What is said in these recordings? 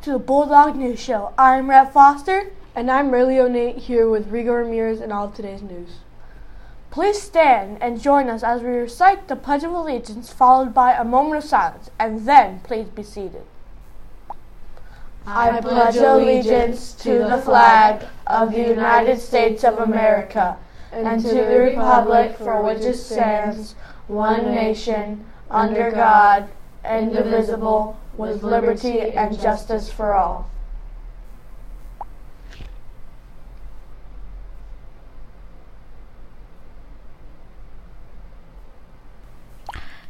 to the Bulldog News Show. I'm Rhett Foster. And I'm Ray O'Neill here with Rigo Ramirez and all of today's news. Please stand and join us as we recite the Pledge of Allegiance, followed by a moment of silence, and then please be seated. I pledge allegiance to the flag of the United States of America and to the republic for which it stands, one nation, under God, indivisible, with liberty and justice for all.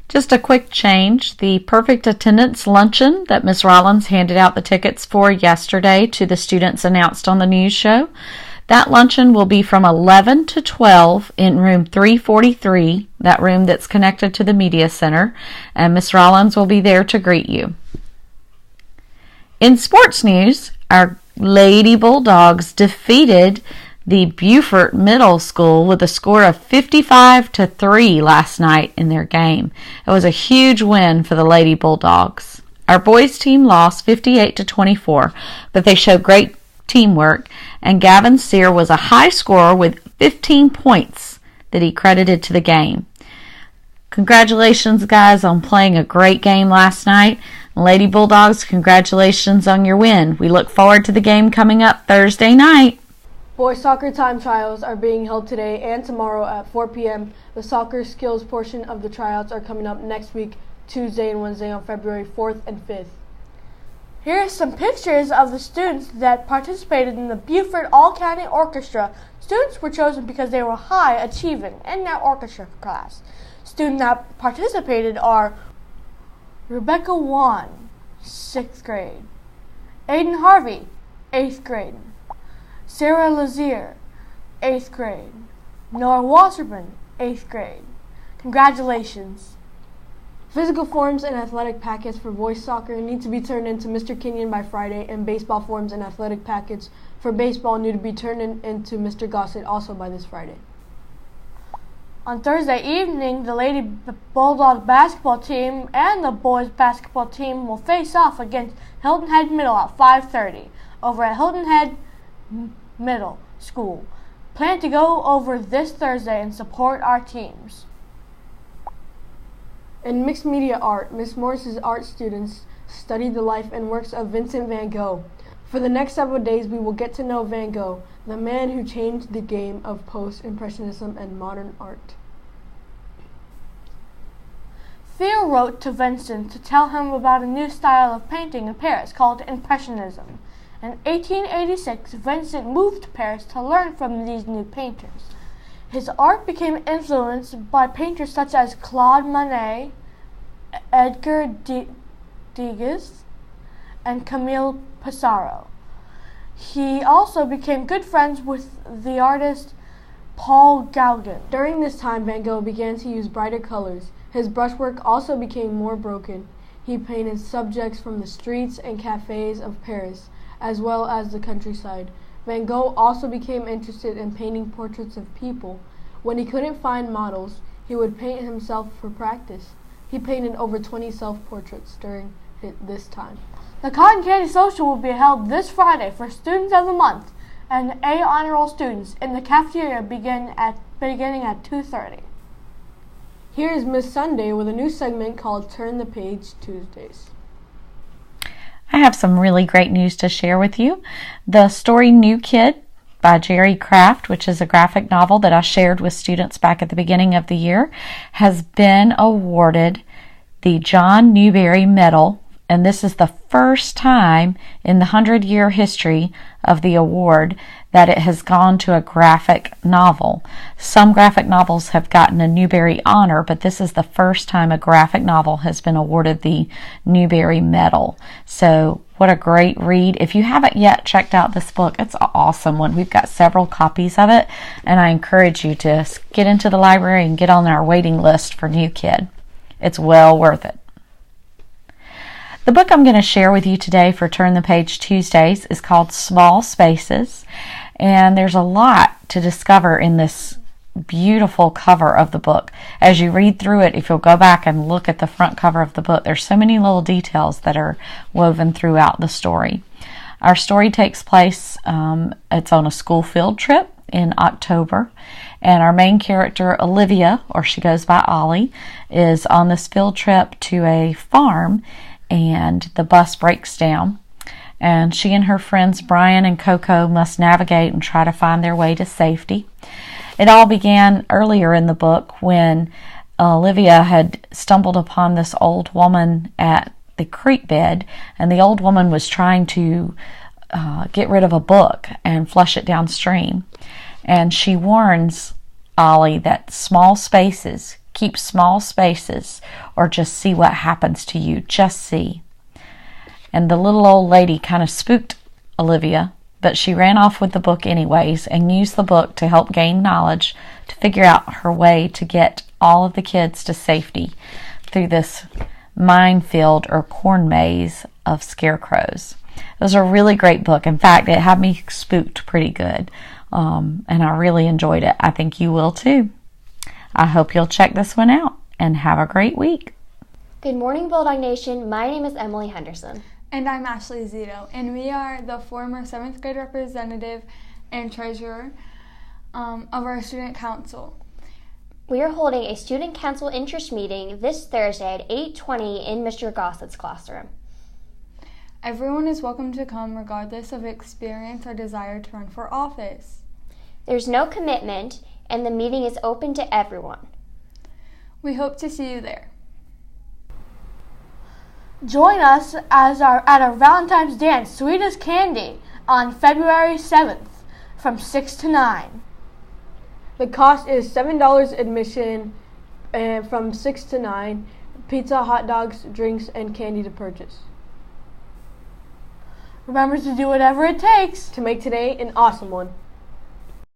Just a quick change. The Perfect Attendance Luncheon that Ms. Rollins handed out the tickets for yesterday to the students announced on the news show, that luncheon will be from 11 to 12 in room 343, that room that's connected to the Media Center, and Ms. Rollins will be there to greet you. In sports news, our Lady Bulldogs defeated the Beaufort Middle School with a score of 55-3 last night in their game. It was a huge win for the Lady Bulldogs. Our boys team lost 58-24, but they showed great teamwork, and Gavin Sear was a high scorer with 15 points that he credited to the game. Congratulations, guys, on playing a great game last night. Lady Bulldogs, congratulations on your win. We look forward to the game coming up Thursday night. Boys soccer time trials are being held today and tomorrow at 4 p.m. The soccer skills portion of the tryouts are coming up next week, Tuesday and Wednesday on February 4th and 5th. Here are some pictures of the students that participated in the Beaufort All-County Orchestra. Students were chosen because they were high achieving in their orchestra class. Students that participated are Rebecca Wan, 6th grade, Aiden Harvey, 8th grade, Sarah Lazier, 8th grade, Noah Wasserman, 8th grade. Congratulations. Physical forms and athletic packets for boys soccer need to be turned into Mr. Kenyon by Friday, and baseball forms and athletic packets for baseball need to be turned into Mr. Gossett also by this Friday. On Thursday evening, the Lady Bulldog basketball team and the boys basketball team will face off against Hilton Head Middle at 5:30 over at Hilton Head Middle School. Plan to go over this Thursday and support our teams. In mixed media art, Miss Morris's art students studied the life and works of Vincent van Gogh. For the next several days, we will get to know Van Gogh, the man who changed the game of post-impressionism and modern art. Theo wrote to Vincent to tell him about a new style of painting in Paris called Impressionism. In 1886, Vincent moved to Paris to learn from these new painters. His art became influenced by painters such as Claude Monet, Edgar Degas, and Camille Pissarro. He also became good friends with the artist Paul Gauguin. During this time, Van Gogh began to use brighter colors. His brushwork also became more broken. He painted subjects from the streets and cafes of Paris, as well as the countryside. Van Gogh also became interested in painting portraits of people. When he couldn't find models, he would paint himself for practice. He painted over 20 self-portraits during this time. The Cotton Candy Social will be held this Friday for Students of the Month and A Honor Roll students in the cafeteria beginning at 2:30. Here is Miss Sunday with a new segment called Turn the Page Tuesdays. I have some really great news to share with you. The story New Kid by Jerry Craft, which is a graphic novel that I shared with students back at the beginning of the year, has been awarded the John Newbery Medal, and this is the first time in the 100-year history of the award that it has gone to a graphic novel. Some graphic novels have gotten a Newbery honor, but this is the first time a graphic novel has been awarded the Newbery Medal. So what a great read. If you haven't yet checked out this book, it's an awesome one. We've got several copies of it, and I encourage you to get into the library and get on our waiting list for New Kid. It's well worth it. The book I'm going to share with you today for Turn the Page Tuesdays is called Small Spaces, and there's a lot to discover in this beautiful cover of the book. As you read through it, if you'll go back and look at the front cover of the book, there's so many little details that are woven throughout the story. Our story takes place, it's on a school field trip in October, and our main character, Olivia, or she goes by Ollie, is on this field trip to a farm, and the bus breaks down, and she and her friends Brian and Coco must navigate and try to find their way to safety. It all began earlier in the book when Olivia had stumbled upon this old woman at the creek bed, and the old woman was trying to get rid of a book and flush it downstream. And she warns Ollie that keep small spaces, or just see what happens to you. Just see. And the little old lady kind of spooked Olivia, but she ran off with the book anyways and used the book to help gain knowledge to figure out her way to get all of the kids to safety through this minefield or corn maze of scarecrows. It was a really great book. In fact, it had me spooked pretty good, and I really enjoyed it. I think you will too. I hope you'll check this one out, and have a great week. Good morning, Bulldog Nation. My name is Emily Henderson. And I'm Ashley Zito, and we are the former 7th grade representative and treasurer of our student council. We are holding a student council interest meeting this Thursday at 8:20 in Mr. Gossett's classroom. Everyone is welcome to come regardless of experience or desire to run for office. There's no commitment, and the meeting is open to everyone. We hope to see you there. Join us at our Valentine's Dance, Sweet as Candy, on February 7th from 6 to 9. The cost is $7 admission from 6 to 9. Pizza, hot dogs, drinks, and candy to purchase. Remember to do whatever it takes To make today an awesome one.